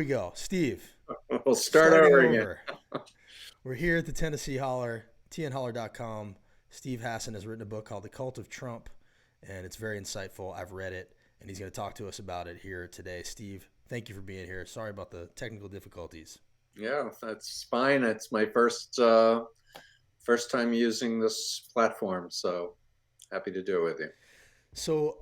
We go. Steve, We'll start starting over again. over. We're here at the Tennessee Holler, tnholler.com. Steve Hassan has written a book called The Cult of Trump, and it's very insightful. I've read it, and he's going to talk to us about it here today. Steve, thank you for being here. Sorry about the technical difficulties. Yeah, that's fine. It's my first time using this platform, so happy to do it with you. So,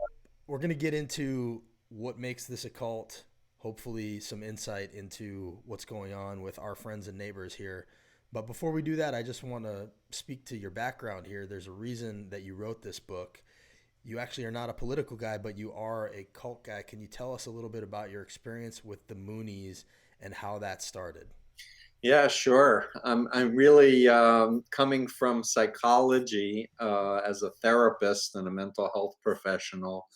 we're going to get into what makes this a cult, hopefully, some insight into what's going on with our friends and neighbors here. But before we do that, I just want to speak to your background here. There's a reason that you wrote this book. You actually are not a political guy, but you are a cult guy. Can you tell us a little bit about your experience with the Moonies and how that started? Yeah, sure. I'm really coming from psychology as a therapist and a mental health professional,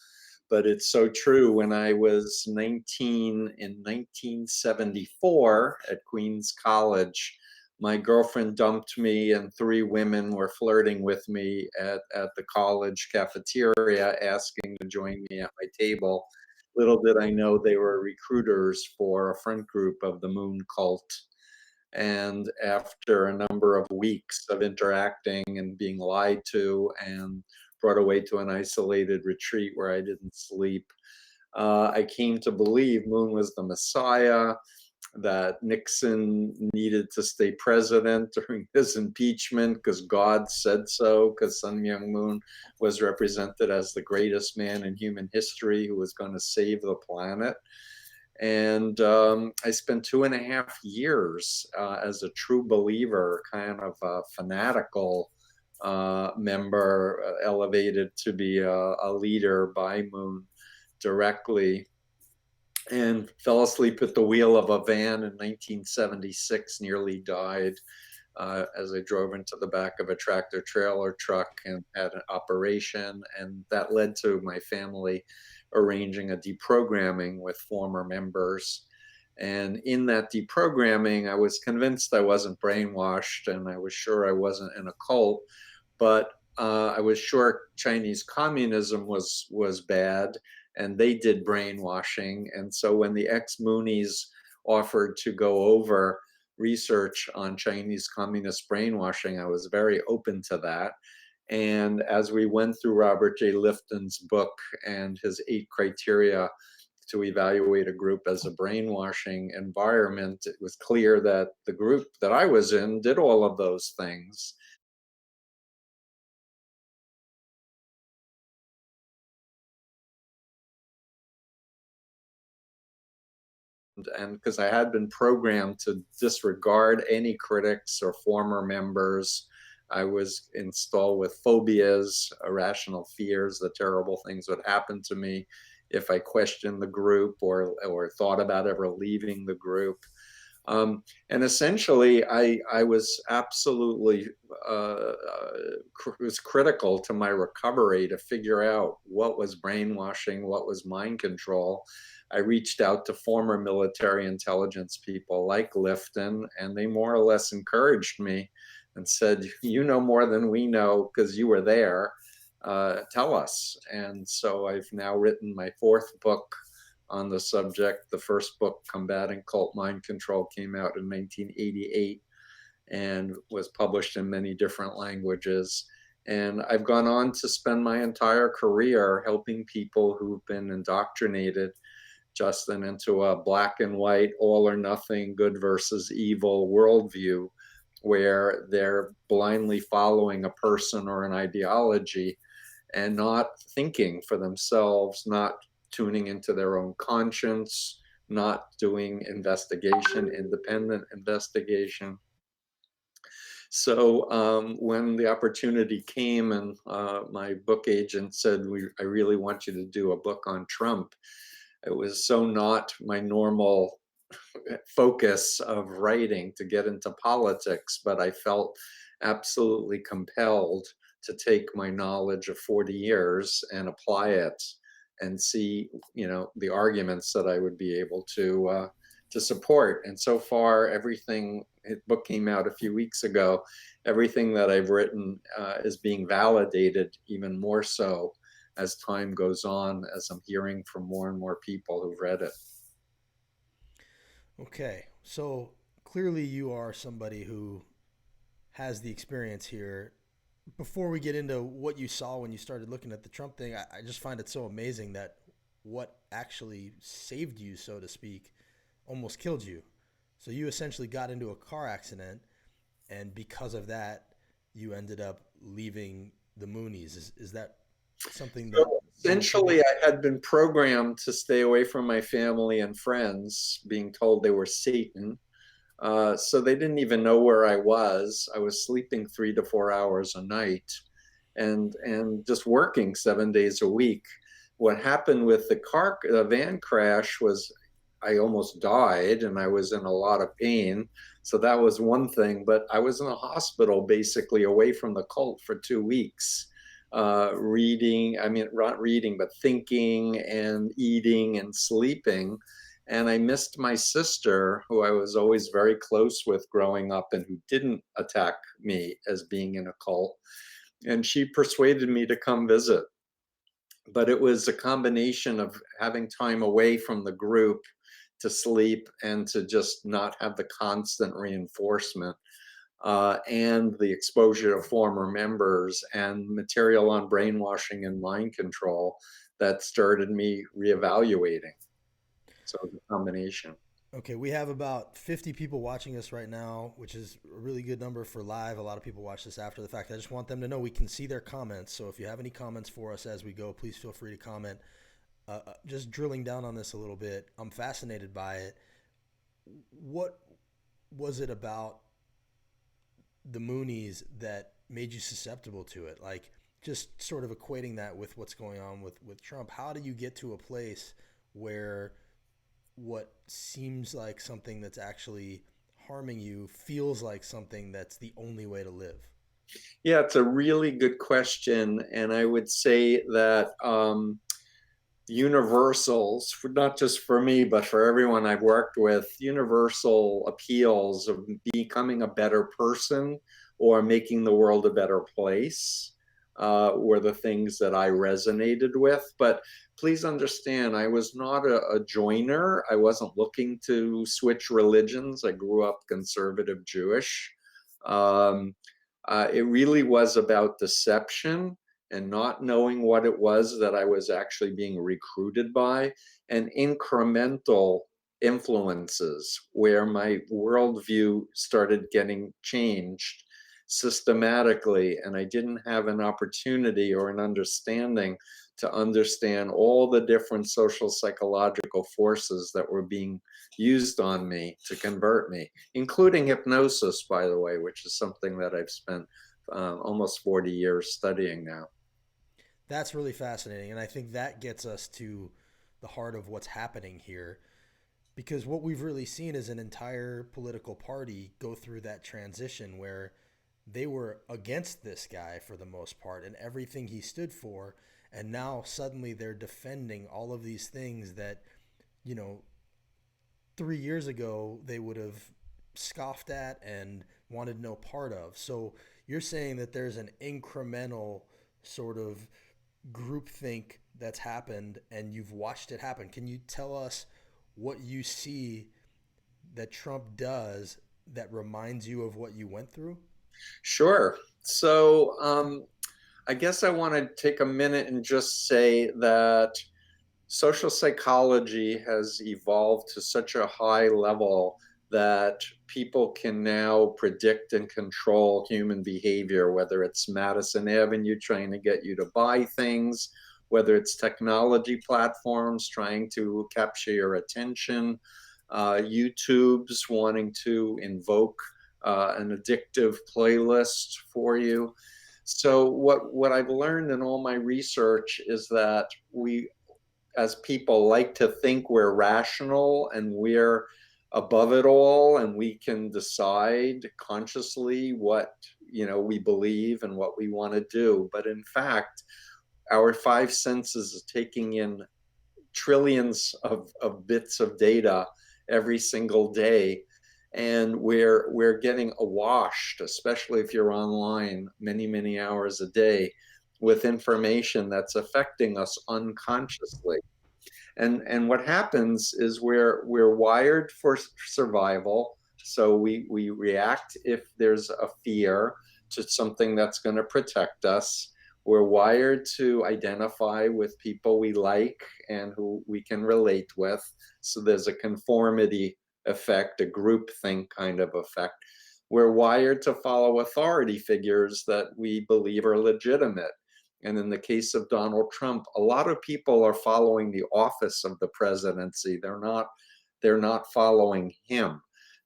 but it's so true. When I was 19 in 1974 at Queens College, my girlfriend dumped me, and three women were flirting with me at the college cafeteria, asking to join me at my table. Little did I know they were recruiters for a front group of the Moon cult. And after a number of weeks of interacting and being lied to and brought away to an isolated retreat where I didn't sleep, I came to believe Moon was the Messiah, that Nixon needed to stay president during his impeachment because God said so, because Sun Myung Moon was represented as the greatest man in human history who was going to save the planet. And I spent 2.5 years as a true believer, kind of a fanatical member, elevated to be a leader by Moon directly, and fell asleep at the wheel of a van in 1976, nearly died as I drove into the back of a tractor trailer truck and had an operation. And that led to my family arranging a deprogramming with former members. And in that deprogramming, I was convinced I wasn't brainwashed, and I was sure I wasn't in a cult, but I was sure Chinese communism was bad, and they did brainwashing. And so when the ex-Moonies offered to go over research on Chinese communist brainwashing, I was very open to that. And as we went through Robert J. Lifton's book and his 8 criteria to evaluate a group as a brainwashing environment, it was clear that the group that I was in did all of those things. And because I had been programmed to disregard any critics or former members, I was installed with phobias, irrational fears that terrible things would happen to me if I questioned the group or thought about ever leaving the group. And essentially, I was absolutely was critical to my recovery to figure out what was brainwashing, what was mind control. I reached out to former military intelligence people like Lifton, and they more or less encouraged me and said, "You know more than we know because you were there. Tell us." And so I've now written my fourth book on the subject. The first book, Combating Cult Mind Control, came out in 1988 and was published in many different languages. And I've gone on to spend my entire career helping people who've been indoctrinated, Justin, into a black and white, all or nothing, good versus evil worldview, where they're blindly following a person or an ideology and not thinking for themselves, not tuning into their own conscience, not doing investigation, independent investigation. So when the opportunity came and my book agent said, I really want you to do a book on Trump, it was so not my normal focus of writing to get into politics, but I felt absolutely compelled to take my knowledge of 40 years and apply it and see, the arguments that I would be able to support. And so far, everything, the book came out a few weeks ago, everything that I've written is being validated even more so as time goes on, as I'm hearing from more and more people who've read it. Okay, so clearly you are somebody who has the experience here. Before we get into what you saw when you started looking at the Trump thing, I just find it so amazing that what actually saved you, so to speak, almost killed you. So you essentially got into a car accident, and because of that, you ended up leaving the Moonies. Is that something that So you essentially, attribute? I had been programmed to stay away from my family and friends, being told they were Satan. So they didn't even know where I was. I was sleeping 3 to 4 hours a night and just working 7 days a week. What happened with the van crash was I almost died and I was in a lot of pain. So that was one thing, but I was in a hospital basically away from the cult for 2 weeks, reading, I mean, not reading, but thinking and eating and sleeping. And I missed my sister, who I was always very close with growing up and who didn't attack me as being in a cult. And she persuaded me to come visit. But it was a combination of having time away from the group to sleep and to just not have the constant reinforcement, and the exposure to former members and material on brainwashing and mind control that started me reevaluating. So the combination. Okay, we have about 50 people watching us right now, which is a really good number for live. A lot of people watch this after the fact. I just want them to know we can see their comments. So if you have any comments for us as we go, please feel free to comment. Just drilling down on this a little bit, I'm fascinated by it. What was it about the Moonies that made you susceptible to it? Like, just sort of equating that with what's going on with Trump. How do you get to a place where what seems like something that's actually harming you feels like something that's the only way to live? Yeah, it's a really good question. And I would say that universals, not just for me, but for everyone I've worked with, universal appeals of becoming a better person or making the world a better place were the things that I resonated with. But please understand, I was not a joiner. I wasn't looking to switch religions. I grew up conservative Jewish. Um, it really was about deception and not knowing what it was that I was actually being recruited by, and incremental influences where my worldview started getting changed systematically. And I didn't have an opportunity or an understanding to understand all the different social psychological forces that were being used on me to convert me, including hypnosis, by the way, which is something that I've spent almost 40 years studying now. That's really fascinating. And I think that gets us to the heart of what's happening here. Because what we've really seen is an entire political party go through that transition where they were against this guy for the most part and everything he stood for. And now suddenly they're defending all of these things that, you know, 3 years ago they would have scoffed at and wanted no part of. So you're saying that there's an incremental sort of groupthink that's happened and you've watched it happen. Can you tell us what you see that Trump does that reminds you of what you went through? Sure. So I guess I want to take a minute and just say that social psychology has evolved to such a high level that people can now predict and control human behavior, whether it's Madison Avenue trying to get you to buy things, whether it's technology platforms trying to capture your attention, YouTube's wanting to invoke an addictive playlist for you. So what I've learned in all my research is that we as people like to think we're rational and we're above it all and we can decide consciously what we believe and what we want to do, but in fact our five senses is taking in trillions of bits of data every single day, and we're getting awashed, especially if you're online many hours a day, with information that's affecting us unconsciously. And what happens is we're wired for survival, so we react if there's a fear to something that's going to protect us. We're wired to identify with people we like and who we can relate with. So there's a conformity effect, a groupthink kind of effect. We're wired to follow authority figures that we believe are legitimate. And in the case of Donald Trump, a lot of people are following the office of the presidency. They're not following him.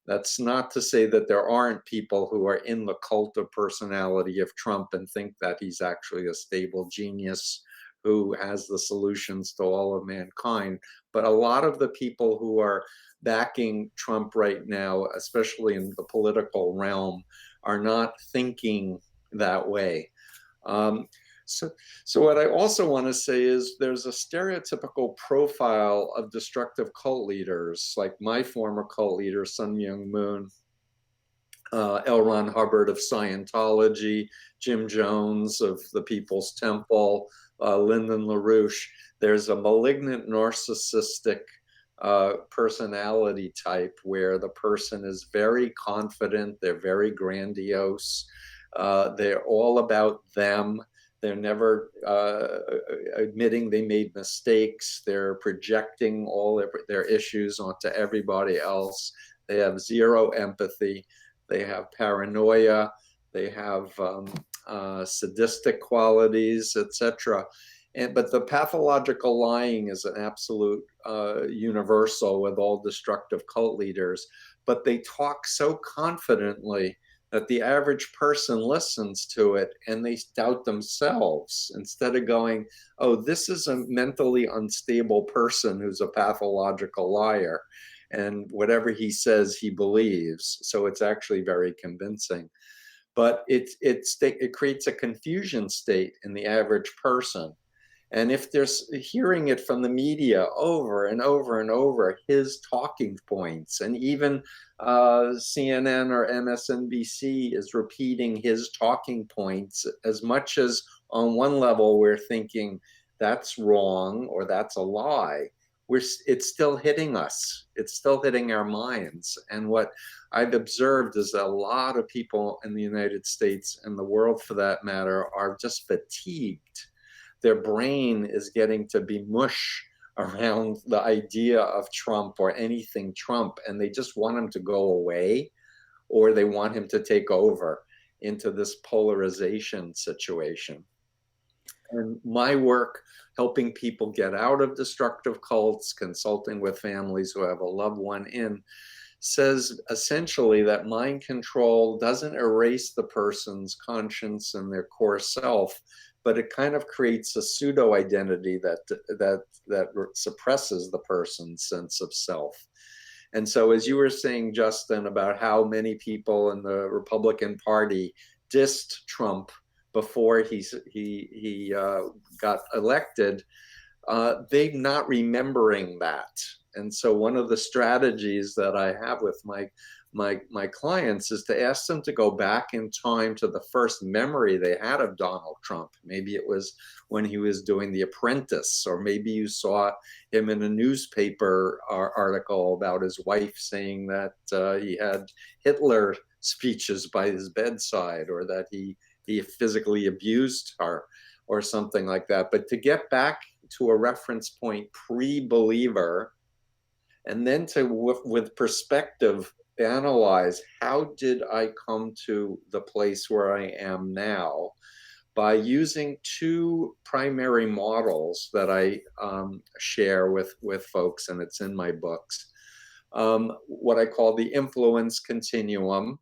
That's not to say that there aren't people who are in the cult of personality of Trump and think that he's actually a stable genius who has the solutions to all of mankind. But a lot of the people who are backing Trump right now, especially in the political realm, are not thinking that way. Um, so, so what I also want to say is there's a stereotypical profile of destructive cult leaders, like my former cult leader, Sun Myung Moon, L. Ron Hubbard of Scientology, Jim Jones of the People's Temple, Lyndon LaRouche. There's a malignant narcissistic personality type where the person is very confident, they're very grandiose, they're all about them. They're never admitting they made mistakes. They're projecting all their issues onto everybody else. They have zero empathy. They have paranoia. They have sadistic qualities, etc. But the pathological lying is an absolute universal with all destructive cult leaders. But they talk so confidently that the average person listens to it and they doubt themselves instead of going, oh, this is a mentally unstable person who's a pathological liar. And whatever he says, he believes. So it's actually very convincing. But it creates a confusion state in the average person. And if they're hearing it from the media over and over and over, his talking points, and even CNN or MSNBC is repeating his talking points, as much as on one level we're thinking that's wrong or that's a lie, it's still hitting us. It's still hitting our minds. And what I've observed is that a lot of people in the United States and the world for that matter are just fatigued. Their brain is getting to be mush around the idea of Trump or anything Trump, and they just want him to go away, or they want him to take over into this polarization situation. And my work helping people get out of destructive cults, consulting with families who have a loved one in, says essentially that mind control doesn't erase the person's conscience and their core self, but it kind of creates a pseudo identity that suppresses the person's sense of self. And so, as you were saying, Justin, about how many people in the Republican Party dissed Trump before he got elected, they're not remembering that. And so one of the strategies that I have with my clients is to ask them to go back in time to the first memory they had of Donald Trump. Maybe it was when he was doing The Apprentice, or maybe you saw him in a newspaper article about his wife saying that he had Hitler speeches by his bedside, or that he physically abused her, or something like that. But to get back to a reference point pre-believer, and then to, with perspective, analyze how did I come to the place where I am now, by using two primary models that I share with folks, and it's in my books. What I call the Influence Continuum,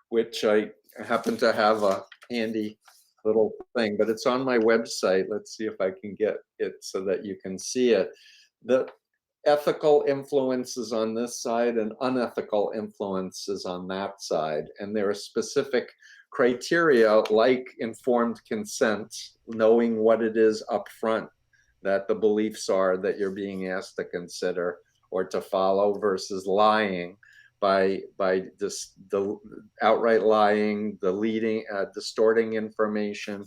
which I happen to have a handy little thing, but it's on my website. Let's see if I can get it so that you can see it. The ethical influences on this side and unethical influences on that side. And there are specific criteria like informed consent, knowing what it is up front that the beliefs are that you're being asked to consider or to follow, versus lying by just the outright lying, deleting, distorting information,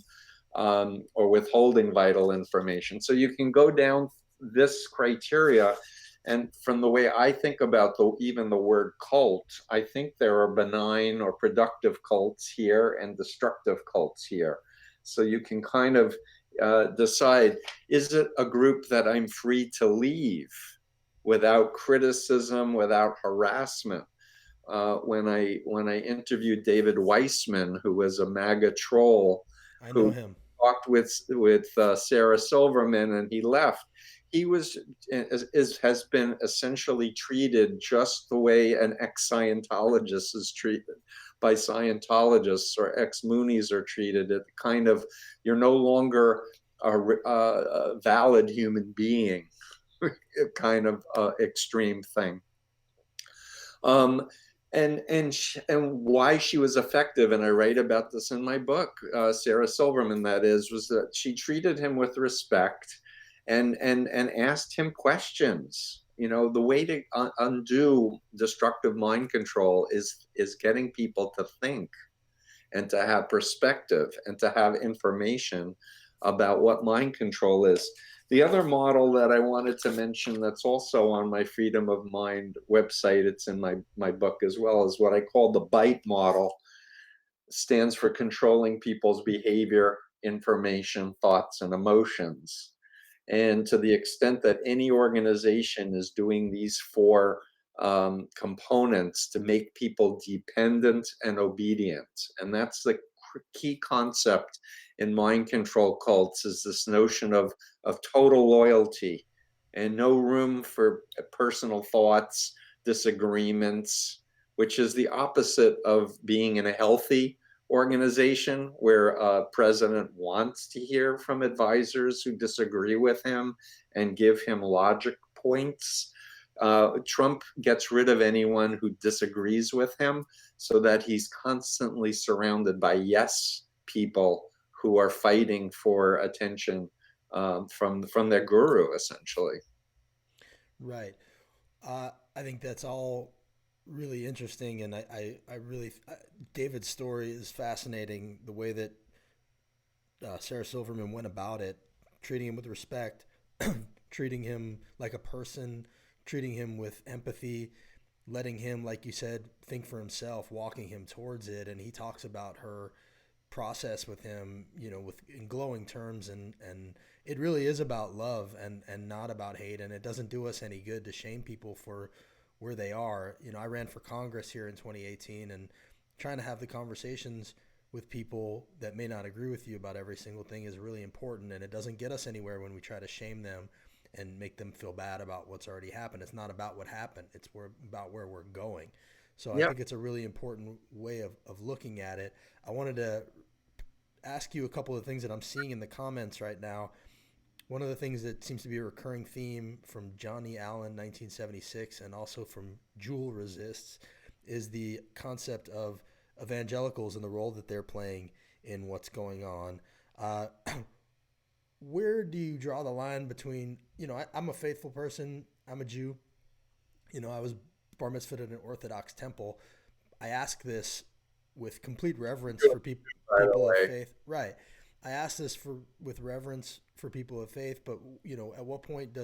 or withholding vital information. So you can go down this criteria, and from the way I think about even the word cult, I think there are benign or productive cults here and destructive cults here. So you can kind of decide, is it a group that I'm free to leave without criticism, without harassment? When I interviewed David Weissman, who was a MAGA troll, I know who him. talked with Sarah Silverman, and he left. He has been essentially treated just the way an ex-Scientologist is treated by Scientologists, or ex-Moonies are treated. It kind of, you're no longer a valid human being, kind of extreme thing. And why she was effective, and I write about this in my book, Sarah Silverman, that is, was that she treated him with respect, and asked him questions. You know, the way to undo destructive mind control is getting people to think, and to have perspective, and to have information about what mind control is. The other model that I wanted to mention, that's also on my Freedom of Mind website, it's in my book as well, is what I call the BITE model. It stands for controlling people's behavior, information, thoughts, and emotions. And to the extent that any organization is doing these four components to make people dependent and obedient, and that's the key concept in mind control cults, is this notion of total loyalty and no room for personal thoughts, disagreements, which is the opposite of being in a healthy organization where a president wants to hear from advisors who disagree with him and give him logic points. Trump gets rid of anyone who disagrees with him, so that he's constantly surrounded by yes people who are fighting for attention from their guru, essentially. Right. I think that's all really interesting, and I really David's story is fascinating. The way that Sarah Silverman went about it, treating him with respect, treating him like a person, treating him with empathy, letting him, like you said, think for himself, walking him towards it. And he talks about her process with him, with in glowing terms, and it really is about love and not about hate. And it doesn't do us any good to shame people for where they are. I ran for Congress here in 2018, and trying to have the conversations with people that may not agree with you about every single thing is really important, and it doesn't get us anywhere when we try to shame them and make them feel bad about what's already happened. It's not about what happened, it's about where we're going. So I Yeah, think it's a really important way of looking at it. I wanted to ask you a couple of things that I'm seeing in the comments right now. One of the things that seems to be a recurring theme from Johnny Allen, 1976, and also from Jewel Resists, is the concept of evangelicals and the role that they're playing in what's going on. Uh, where do you draw the line between, I'm a faithful person, I'm a Jew, I was bar mitzvahed in an Orthodox temple. I ask this with complete reverence for by the people of way. faith. Right. I ask this with reverence for people of faith, but at what point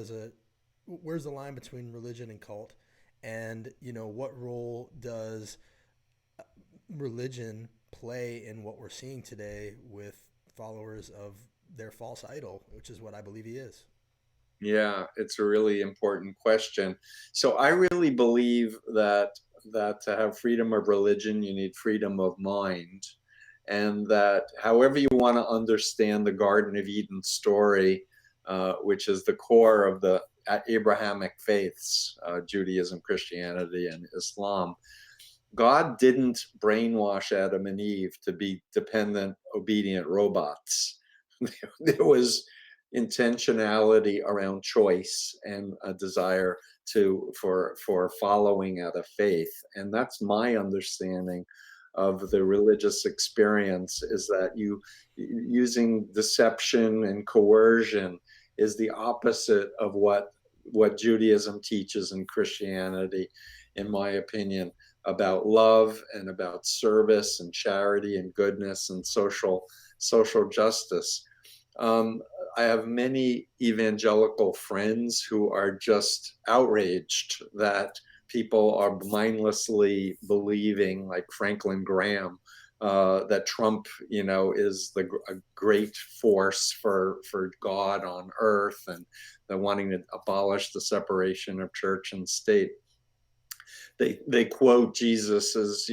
where's the line between religion and cult, and what role does religion play in what we're seeing today with followers of their false idol, which is what I believe he is. Yeah, it's a really important question. So I really believe that to have freedom of religion, you need freedom of mind, and that however you want to understand the Garden of Eden story, which is the core of the Abrahamic faiths, Judaism, Christianity, and Islam, God didn't brainwash Adam and Eve to be dependent, obedient robots. There was intentionality around choice and a desire for following out of faith, and that's my understanding of the religious experience, is that you using deception and coercion is the opposite of what Judaism teaches and Christianity, in my opinion, about love and about service and charity and goodness and social justice. Um, I have many evangelical friends who are just outraged that people are mindlessly believing, like Franklin Graham, that Trump, is a great force for God on earth, and they're wanting to abolish the separation of church and state. They quote Jesus as,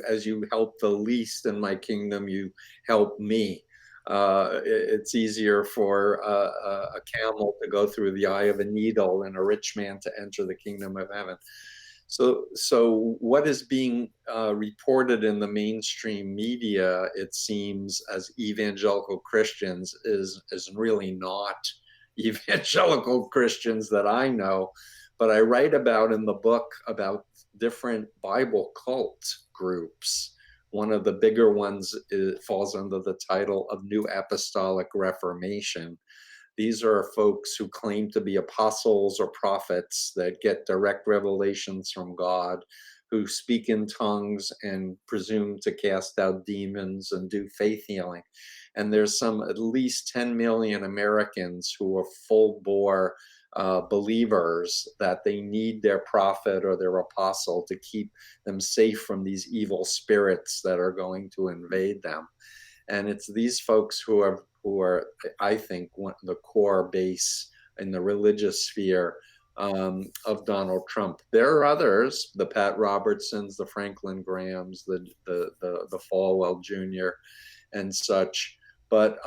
as you help the least in my kingdom, you help me. It's easier for a camel to go through the eye of a needle than a rich man to enter the kingdom of heaven. So what is being reported in the mainstream media, it seems, as evangelical Christians is really not evangelical Christians that I know. But I write about in the book about different Bible cult groups. One of the bigger ones falls under the title of New Apostolic Reformation. These are folks who claim to be apostles or prophets that get direct revelations from God, who speak in tongues and presume to cast out demons and do faith healing. And there's at least 10 million Americans who are full bore believers that they need their prophet or their apostle to keep them safe from these evil spirits that are going to invade them. And it's these folks who are, I think, the core base in the religious sphere of Donald Trump. There are others, the Pat Robertsons, the Franklin Grahams, the Falwell Jr. and such. But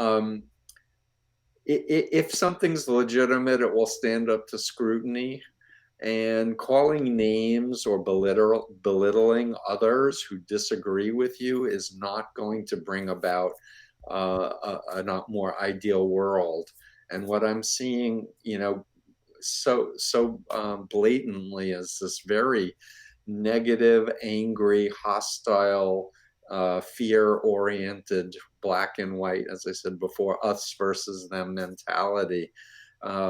if something's legitimate, it will stand up to scrutiny. And calling names or belittling others who disagree with you is not going to bring about a not more ideal world. And what I'm seeing, so blatantly is this very negative, angry, hostile, fear-oriented, black and white, as I said before, us versus them mentality.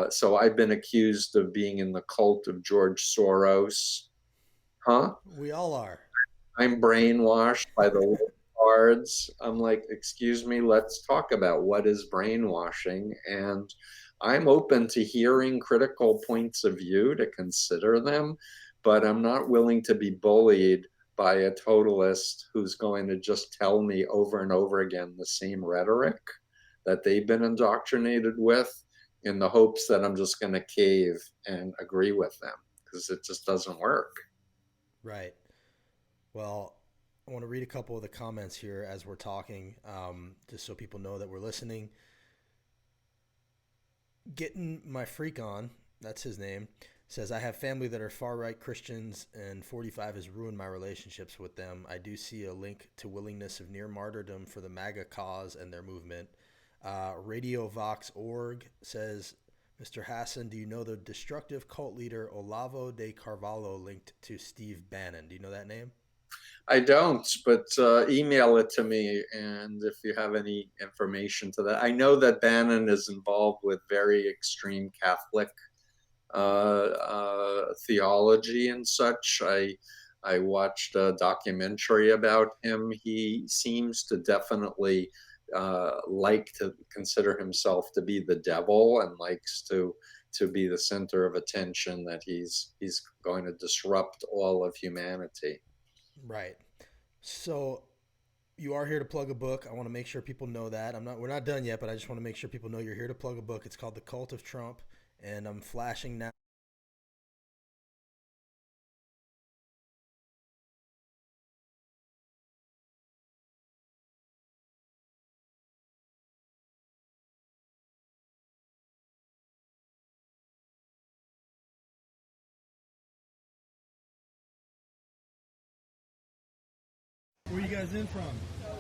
So I've been accused of being in the cult of George Soros. Huh? We all are. I'm brainwashed by the cards. I'm like, excuse me, let's talk about what is brainwashing. And I'm open to hearing critical points of view to consider them, but I'm not willing to be bullied by a totalist who's going to just tell me over and over again the same rhetoric that they've been indoctrinated with, in the hopes that I'm just going to cave and agree with them, because it just doesn't work. Right. Well, I want to read a couple of the comments here as we're talking, just so people know that we're listening. Getting my freak on, that's his name, says, I have family that are far-right Christians, and 45 has ruined my relationships with them. I do see a link to willingness of near martyrdom for the MAGA cause and their movement. RadioVox.org says, Mr. Hassan, do you know the destructive cult leader Olavo de Carvalho linked to Steve Bannon? Do you know that name? I don't, but email it to me, and if you have any information to that. I know that Bannon is involved with very extreme Catholic theology and such. I watched a documentary about him. He seems to definitely like to consider himself to be the devil, and likes to be the center of attention, that he's going to disrupt all of humanity. Right. So you are here to plug a book. I want to make sure people know that. We're not done yet, but I just want to make sure people know you're here to plug a book. It's called The Cult of Trump, and I'm flashing now. Where are you guys in from?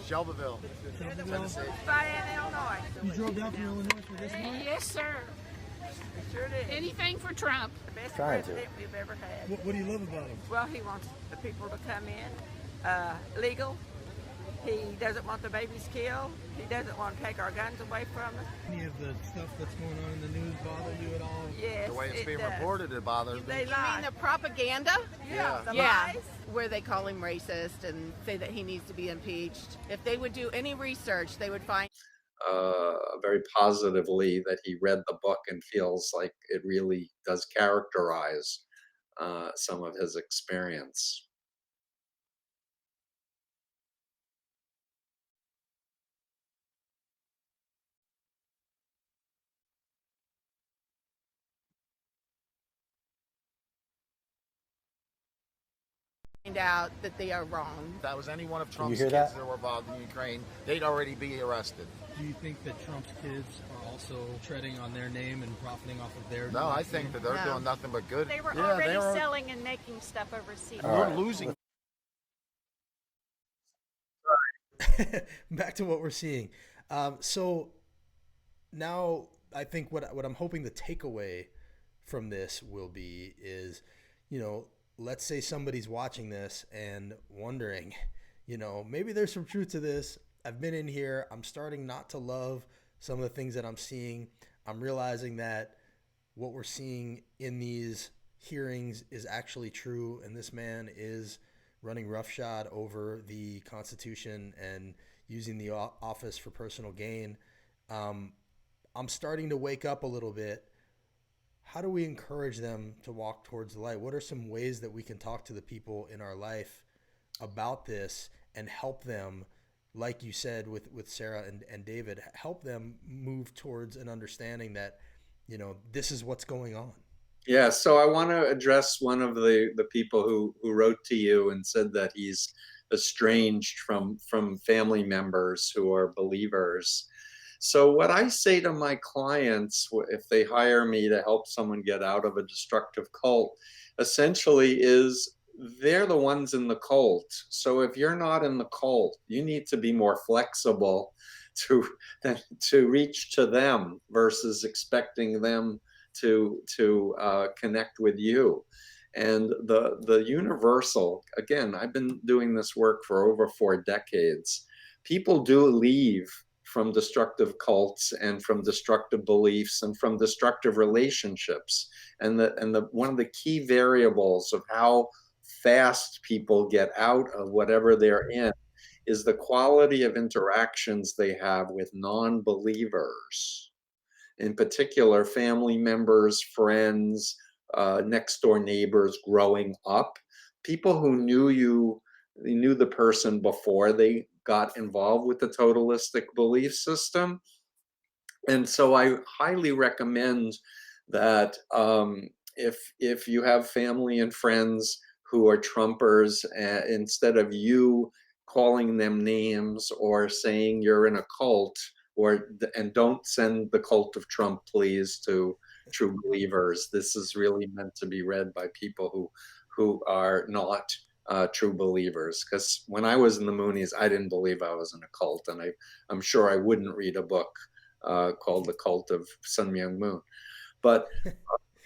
Shelbyville. Tennessee. Illinois. You drove down from Illinois for this one? Yes, sir. Sure did. Anything for Trump. The best president we've ever had. What do you love about him? Well, he wants the people to come in legal. He doesn't want the babies killed. He doesn't want to take our guns away from us. Any of the stuff that's going on in the news bother you at all? Yes, The way it's being does. reported, it bothers me. They You lie. mean the propaganda? Yeah, the Yeah, lies. where they call him racist and say that he needs to be impeached. If they would do any research, they would find. very positively that he read the book and feels like it really does characterize some of his experience. Find out that they are wrong. If that was any one of you Trump's hear kids that? that were involved in Ukraine, they'd already be arrested. Do you think that Trump's kids are also treading on their name and profiting off of their No, I think that they're No. doing nothing but good. They were Yeah, already they were, selling and making stuff overseas. All we're right. losing. Back to what we're seeing. So now I think what I'm hoping the takeaway from this will be is, let's say somebody's watching this and wondering, maybe there's some truth to this. I've been in here. I'm starting not to love some of the things that I'm seeing. I'm realizing that what we're seeing in these hearings is actually true, and this man is running roughshod over the Constitution and using the office for personal gain. I'm starting to wake up a little bit. How do we encourage them to walk towards the light? What are some ways that we can talk to the people in our life about this and help them, like you said with Sarah and David, help them move towards an understanding that, this is what's going on? Yeah, so I want to address one of the people who wrote to you and said that he's estranged from family members who are believers. So what I say to my clients, if they hire me to help someone get out of a destructive cult, essentially is they're the ones in the cult. So if you're not in the cult, you need to be more flexible to to reach to them versus expecting them to connect with you. And the universal, again, I've been doing this work for over 4 decades. People do leave from destructive cults and from destructive beliefs and from destructive relationships. And the one of the key variables of how fast people get out of whatever they're in is the quality of interactions they have with non-believers, in particular family members, friends, next door neighbors growing up, people who knew you, they knew the person before they got involved with the totalistic belief system. And so I highly recommend that if you have family and friends who are Trumpers, instead of you calling them names or saying you're in a cult, and don't send the cult of Trump, please, to true believers. This is really meant to be read by people who are not true believers. Because when I was in the Moonies, I didn't believe I was in a cult, and I'm sure I wouldn't read a book called The Cult of Sun Myung Moon. But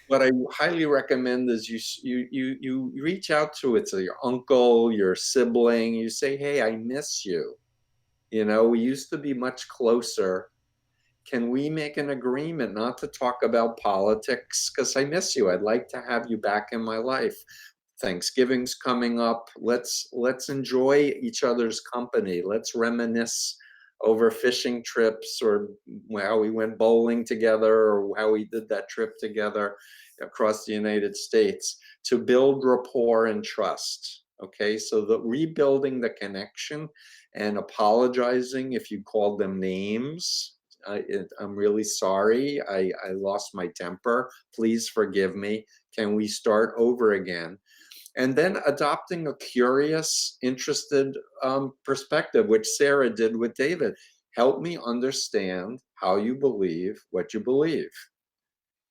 what I highly recommend is you reach out to your uncle, your sibling. You say, "Hey, I miss you. We used to be much closer. Can we make an agreement not to talk about politics? Because I miss you. I'd like to have you back in my life. Thanksgiving's coming up. Let's enjoy each other's company. Let's reminisce over fishing trips, or how we went bowling together, or how we did that trip together across the United States, to build rapport and trust." Okay, so the rebuilding the connection and apologizing if you called them names. I'm really sorry. I lost my temper. Please forgive me. Can we start over again? And then adopting a curious, interested perspective, which Sarah did with David. Help me understand how you believe what you believe.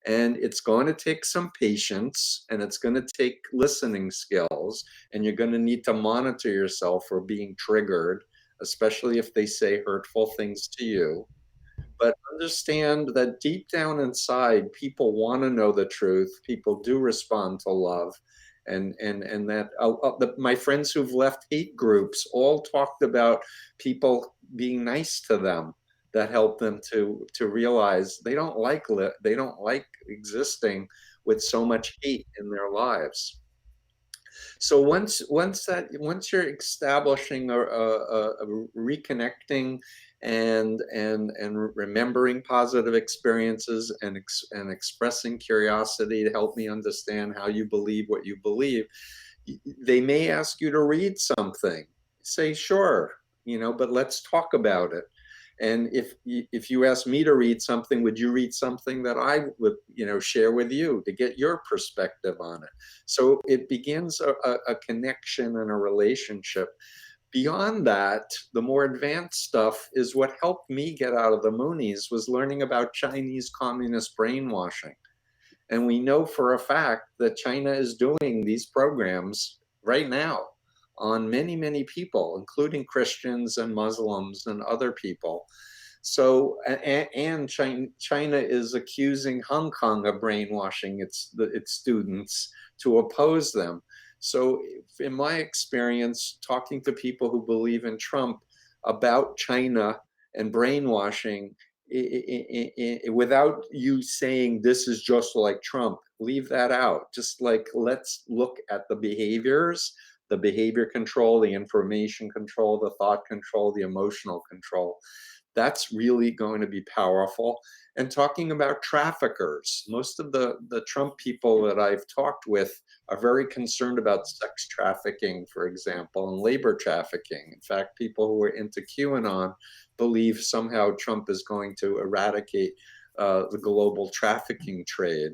And it's going to take some patience, and it's going to take listening skills, and you're going to need to monitor yourself for being triggered, especially if they say hurtful things to you. But understand that deep down inside, people want to know the truth. People do respond to love. And that my friends who've left hate groups all talked about people being nice to them. That helped them to realize they don't like existing with so much hate in their lives. So once you're establishing a reconnecting and remembering positive experiences and expressing curiosity to help me understand how you believe what you believe, they may ask you to read something. Say sure, but let's talk about it. And if you ask me to read something, would you read something that I would share with you to get your perspective on it? So it begins a connection and a relationship. Beyond that, the more advanced stuff is what helped me get out of the Moonies, was learning about Chinese communist brainwashing. And we know for a fact that China is doing these programs right now on many, many people, including Christians and Muslims and other people. So, and China is accusing Hong Kong of brainwashing its students to oppose them. So, in my experience, talking to people who believe in Trump about China and brainwashing, without you saying this is just like Trump, leave that out. Just like, let's look at the behaviors, the behavior control, the information control, the thought control, the emotional control. That's really going to be powerful. And talking about traffickers, most of the Trump people that I've talked with are very concerned about sex trafficking, for example, and labor trafficking. In fact, people who are into QAnon believe somehow Trump is going to eradicate the global trafficking trade,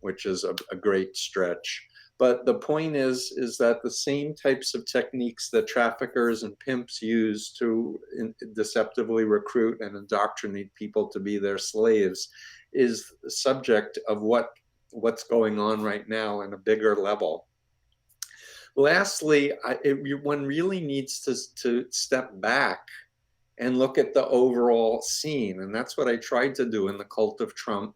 which is a great stretch. But the point is that the same types of techniques that traffickers and pimps use to deceptively recruit and indoctrinate people to be their slaves is the subject of what's going on right now in a bigger level. Lastly, one really needs to step back and look at the overall scene. And that's what I tried to do in The Cult of Trump,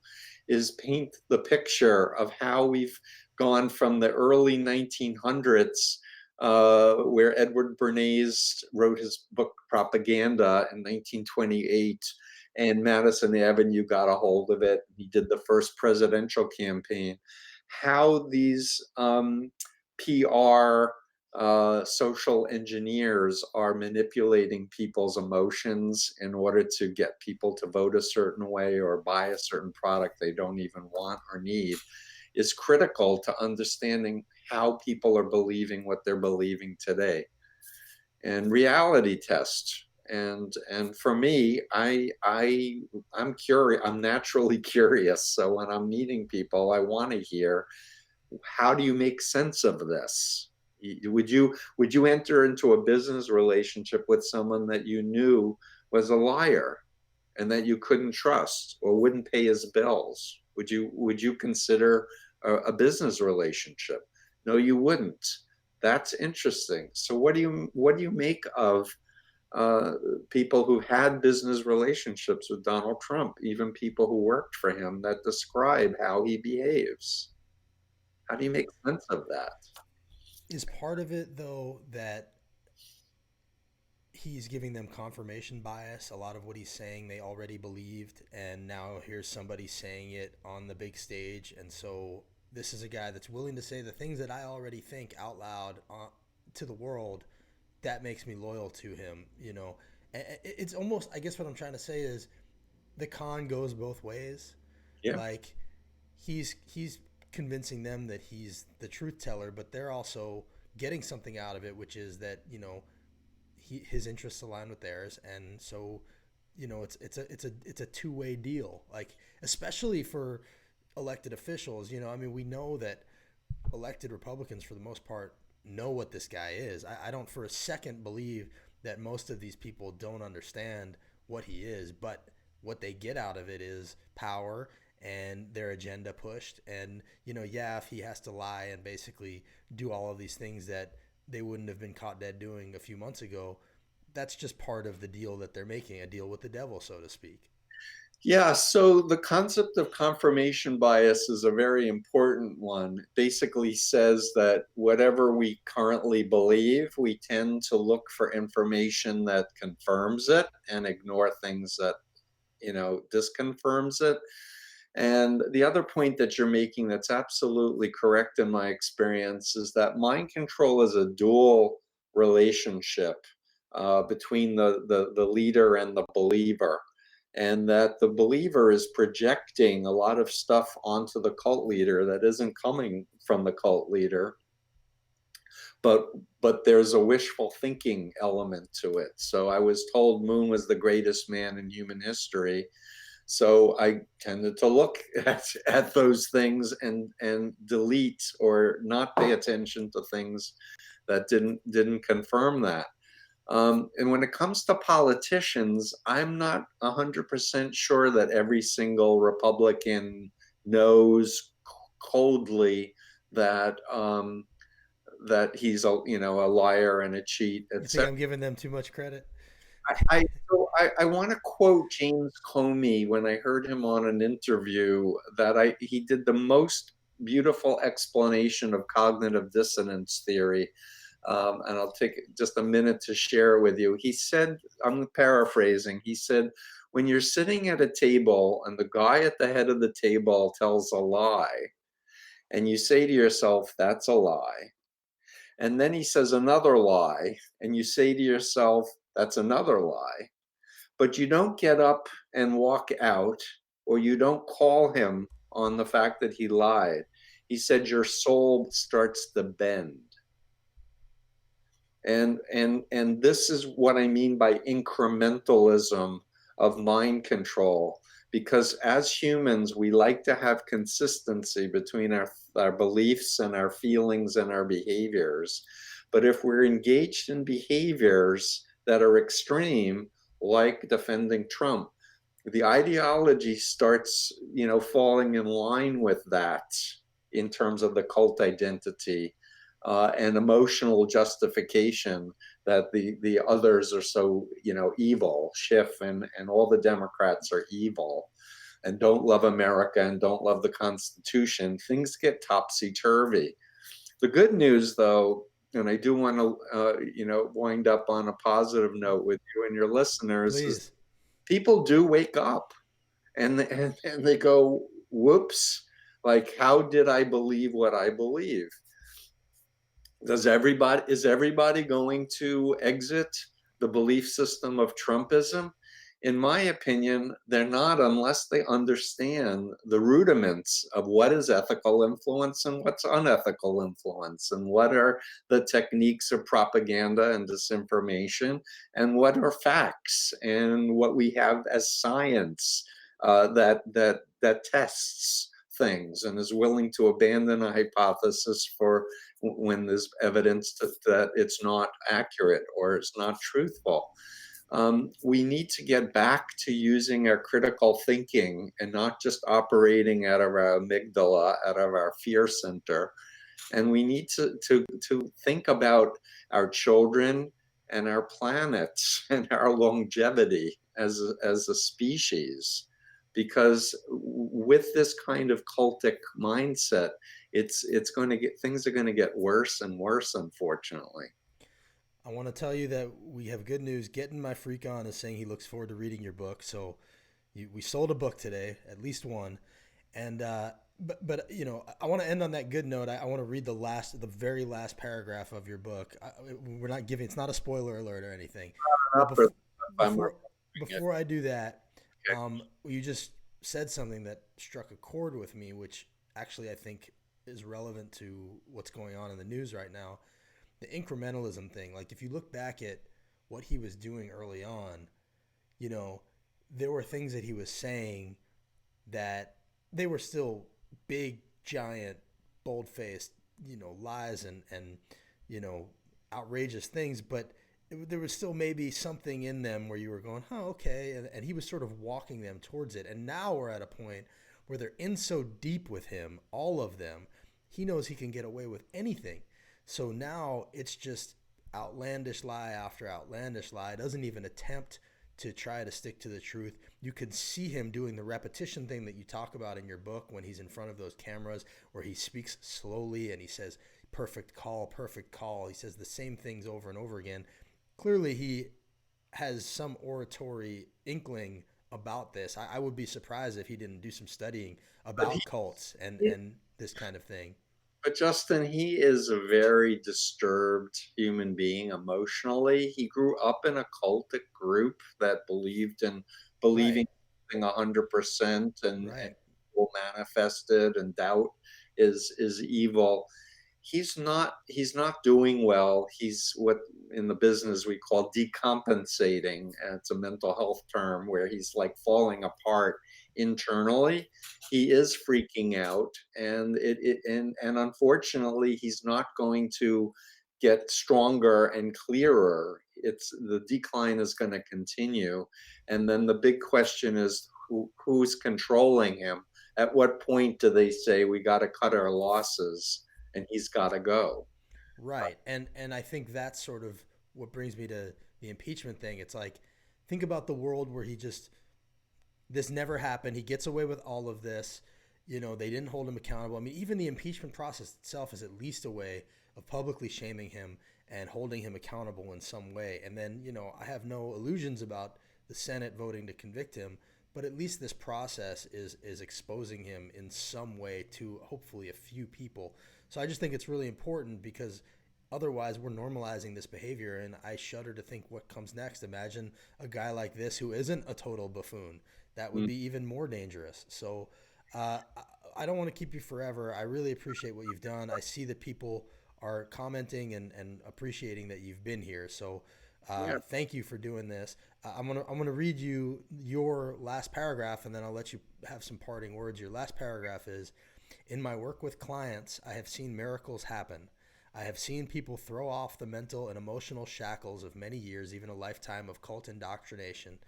is paint the picture of how we've gone from the early 1900s, where Edward Bernays wrote his book Propaganda in 1928, and Madison Avenue got a hold of it. He did the first presidential campaign. How these PR social engineers are manipulating people's emotions in order to get people to vote a certain way or buy a certain product they don't even want or need, is critical to understanding how people are believing what they're believing today. And reality test. And for me, I'm curious. I'm naturally curious. So when I'm meeting people, I want to hear, how do you make sense of this? Would you enter into a business relationship with someone that you knew was a liar and that you couldn't trust or wouldn't pay his bills? Would you consider a business relationship? No, you wouldn't. That's interesting. So what do you make of people who had business relationships with Donald Trump, even people who worked for him, that describe how he behaves? How do you make sense of that? Is part of it though that he's giving them confirmation bias? A lot of what he's saying they already believed, and now here's somebody saying it on the big stage, and so this is a guy that's willing to say the things that I already think out loud to the world. That makes me loyal to him. It's almost, I guess what I'm trying to say is, the con goes both ways. Yeah. Like, he's convincing them that he's the truth teller, but they're also getting something out of it, which is that his interests align with theirs, and so it's a two-way deal. Like, especially for elected officials, I mean, we know that elected Republicans for the most part know what this guy is. I don't for a second believe that most of these people don't understand what he is, but what they get out of it is power and their agenda pushed. And if he has to lie and basically do all of these things that they wouldn't have been caught dead doing a few months ago, that's just part of the deal that they're making, a deal with the devil, so to speak. Yeah, so the concept of confirmation bias is a very important one. It basically says that whatever we currently believe, we tend to look for information that confirms it and ignore things that, disconfirms it. And the other point that you're making that's absolutely correct in my experience is that mind control is a dual relationship between the leader and the believer. And that the believer is projecting a lot of stuff onto the cult leader that isn't coming from the cult leader, but there's a wishful thinking element to it. So I was told Moon was the greatest man in human history, so I tended to look at those things and delete or not pay attention to things that didn't confirm that. And when it comes to politicians, I'm not 100% sure that every single Republican knows coldly that that he's a liar and a cheat, You think etc. I'm giving them too much credit? I want to quote James Comey when I heard him on an interview that he did the most beautiful explanation of cognitive dissonance theory. And I'll take just a minute to share with you. He said, I'm paraphrasing, he said, when you're sitting at a table and the guy at the head of the table tells a lie, and you say to yourself, that's a lie. And then he says another lie, and you say to yourself, that's another lie. But you don't get up and walk out, or you don't call him on the fact that he lied. He said your soul starts to bend. And this is what I mean by incrementalism of mind control, because as humans we like to have consistency between our beliefs and our feelings and our behaviors. But if we're engaged in behaviors that are extreme, like defending Trump, the ideology starts falling in line with that in terms of the cult identity and emotional justification that the others are so evil. Schiff and all the Democrats are evil and don't love America and don't love the Constitution. Things get topsy-turvy. The good news, though, and I do want to wind up on a positive note with you and your listeners, is Please. people do wake up and they go, whoops, like, how did I believe what I believe? Is everybody going to exit the belief system of Trumpism? In my opinion, they're not, unless they understand the rudiments of what is ethical influence and what's unethical influence, and what are the techniques of propaganda and disinformation, and what are facts, and what we have as science that tests things and is willing to abandon a hypothesis for when there's evidence that it's not accurate or it's not truthful. We need to get back to using our critical thinking and not just operating out of our amygdala, out of our fear center. And we need to think about our children and our planet and our longevity as a species. Because with this kind of cultic mindset, it's going to get, things are going to get worse and worse, unfortunately. I want to tell you that we have good news. Getting my freak on is saying he looks forward to reading your book. So we sold a book today, at least one. And but I want to end on that good note. I want to read the very last paragraph of your book. We're not giving, it's not a spoiler alert or anything. But before I do that, you just said something that struck a chord with me, which actually I think is relevant to what's going on in the news right now. The incrementalism thing. Like, if you look back at what he was doing early on, there were things that he was saying that they were still big, giant, bold-faced, lies and outrageous things, but there was still maybe something in them where you were going, oh, okay, and he was sort of walking them towards it. And now we're at a point where they're in so deep with him, all of them, he knows he can get away with anything. So now it's just outlandish lie after outlandish lie. Doesn't even attempt to try to stick to the truth. You can see him doing the repetition thing that you talk about in your book when he's in front of those cameras, where he speaks slowly and he says, perfect call, perfect call. He says the same things over and over again. Clearly he has some oratory inkling about this. I would be surprised if he didn't do some studying But about cults he and this kind of thing. But Justin, he is a very disturbed human being emotionally. He grew up in a cultic group that believed in Right, believing 100% and right, will manifest it, and doubt is evil. He's not doing well. He's what in the business we call decompensating. It's a mental health term where he's like falling apart internally. He is freaking out, and and unfortunately he's not going to get stronger and clearer. It's the decline is going to continue, and then the big question is who's controlling him. At what point do they say we got to cut our losses and he's got to go? right. And I think that's sort of what brings me to the impeachment thing. It's like, think about the world where he just this never happened. He gets away with all of this. You know, they didn't hold him accountable. I mean, even the impeachment process itself is at least a way of publicly shaming him and holding him accountable in some way. And then, you know, I have no illusions about the Senate voting to convict him, but at least this process is exposing him in some way to hopefully a few people. So I just think it's really important because otherwise we're normalizing this behavior, and I shudder to think what comes next. Imagine a guy like this who isn't a total buffoon. That would Mm. be even more dangerous. So I don't want to keep you forever. I really appreciate what you've done. I see that people are commenting and appreciating that you've been here. So Yeah. thank you for doing this. I'm gonna read you your last paragraph, and then I'll let you have some parting words. Your last paragraph is: in my work with clients, I have seen miracles happen. I have seen people throw off the mental and emotional shackles of many years, even a lifetime of cult indoctrination.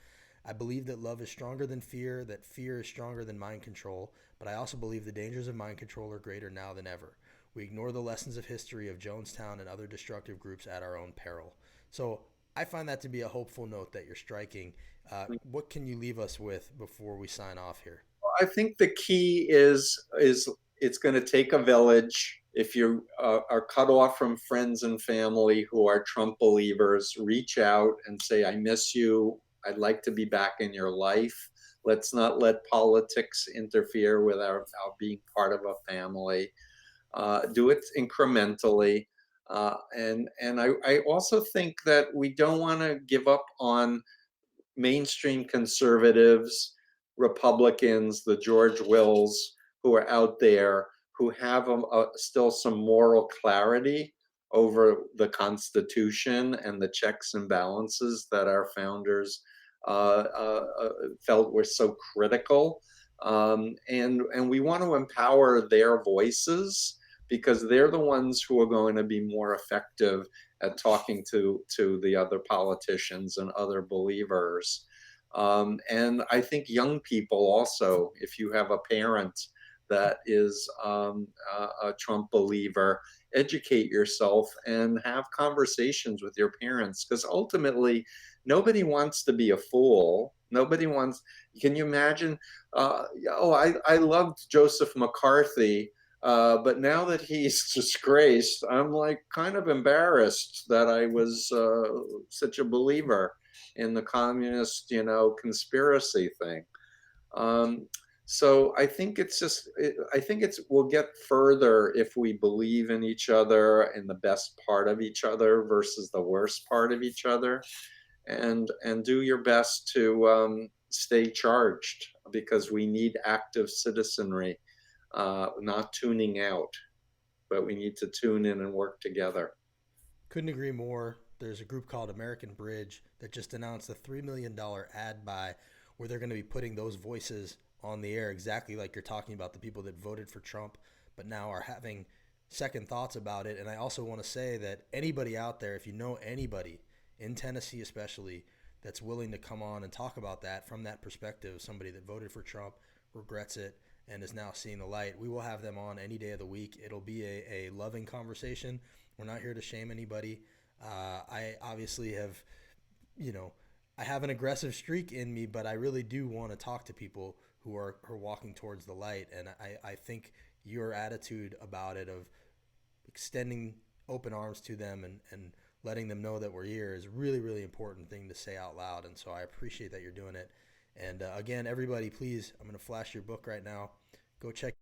I believe that love is stronger than fear, that fear is stronger than mind control, but I also believe the dangers of mind control are greater now than ever. We ignore the lessons of history of Jonestown and other destructive groups at our own peril. So I find that to be a hopeful note that you're striking. What can you leave us with before we sign off here? I think the key is it's going to take a village. If you are cut off from friends and family who are Trump believers, reach out and say, "I miss you. I'd like to be back in your life." Let's not let politics interfere with our being part of a family. Do it incrementally. And I also think that we don't want to give up on mainstream conservatives, Republicans, the George Wills who are out there who have still some moral clarity over the Constitution and the checks and balances that our founders felt were so critical. And we want to empower their voices because they're the ones who are going to be more effective at talking to the other politicians and other believers. And I think young people also, if you have a parent that is a Trump believer, educate yourself and have conversations with your parents because ultimately nobody wants to be a fool. Nobody wants. Can you imagine? I loved Joseph McCarthy, but now that he's disgraced, I'm like kind of embarrassed that I was such a believer in the communist, conspiracy thing. Um, so I think I think we'll get further if we believe in each other and the best part of each other versus the worst part of each other, and do your best to stay charged because we need active citizenry, not tuning out, but we need to tune in and work together. Couldn't agree more. There's a group called American Bridge that just announced a $3 million ad buy where they're going to be putting those voices on the air, exactly like you're talking about, the people that voted for Trump but now are having second thoughts about it. And I also want to say that anybody out there, if you know anybody in Tennessee especially, that's willing to come on and talk about that from that perspective, somebody that voted for Trump, regrets it, and is now seeing the light, we will have them on any day of the week. It'll be a loving conversation. We're not here to shame anybody. I obviously have, you know, I have an aggressive streak in me, but I really do want to talk to people who are walking towards the light. And I think your attitude about it of extending open arms to them and letting them know that we're here is a really, really important thing to say out loud. And so I appreciate that you're doing it. And again, everybody, please, I'm going to flash your book right now. Go check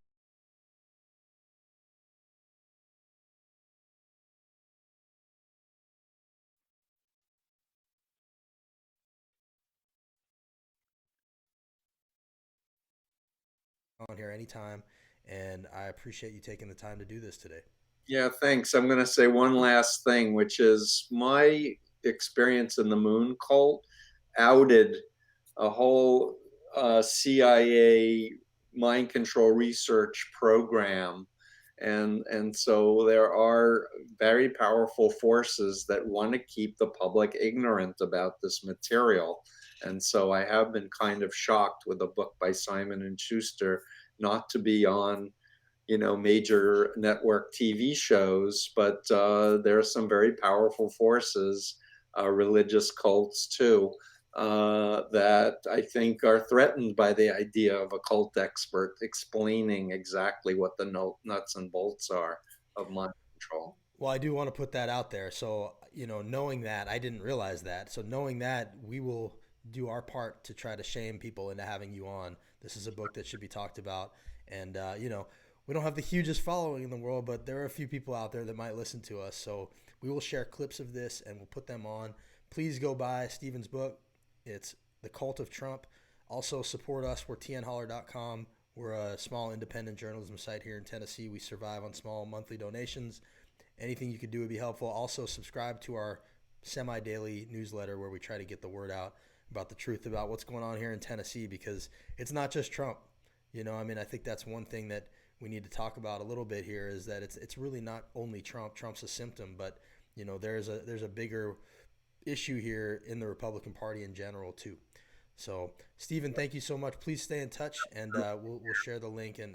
on here anytime. And I appreciate you taking the time to do this today. Yeah, thanks. I'm going to say one last thing, which is my experience in the moon cult outed a whole CIA mind control research program. And so there are very powerful forces that want to keep the public ignorant about this material. And so I have been kind of shocked with a book by Simon and Schuster not to be on major network TV shows, but there are some very powerful forces, religious cults too, that I think are threatened by the idea of a cult expert explaining exactly what the nuts and bolts are of mind control. Well, I do want to put that out there. So, knowing that, I didn't realize that. So, knowing that, we will do our part to try to shame people into having you on. This is a book that should be talked about. And, we don't have the hugest following in the world, but there are a few people out there that might listen to us. So, we will share clips of this and we'll put them on. Please go buy Stephen's book. It's The Cult of Trump. Also, support us. We're tnholler.com. We're a small independent journalism site here in Tennessee. We survive on small monthly donations. Anything you could do would be helpful. Also, subscribe to our semi-daily newsletter where we try to get the word out about the truth about what's going on here in Tennessee, because it's not just Trump. I think that's one thing that we need to talk about a little bit here, is that it's really not only Trump. Trump's a symptom, but there's a bigger issue here in the Republican Party in general too. So, Stephen, thank you so much. Please stay in touch, and we'll share the link and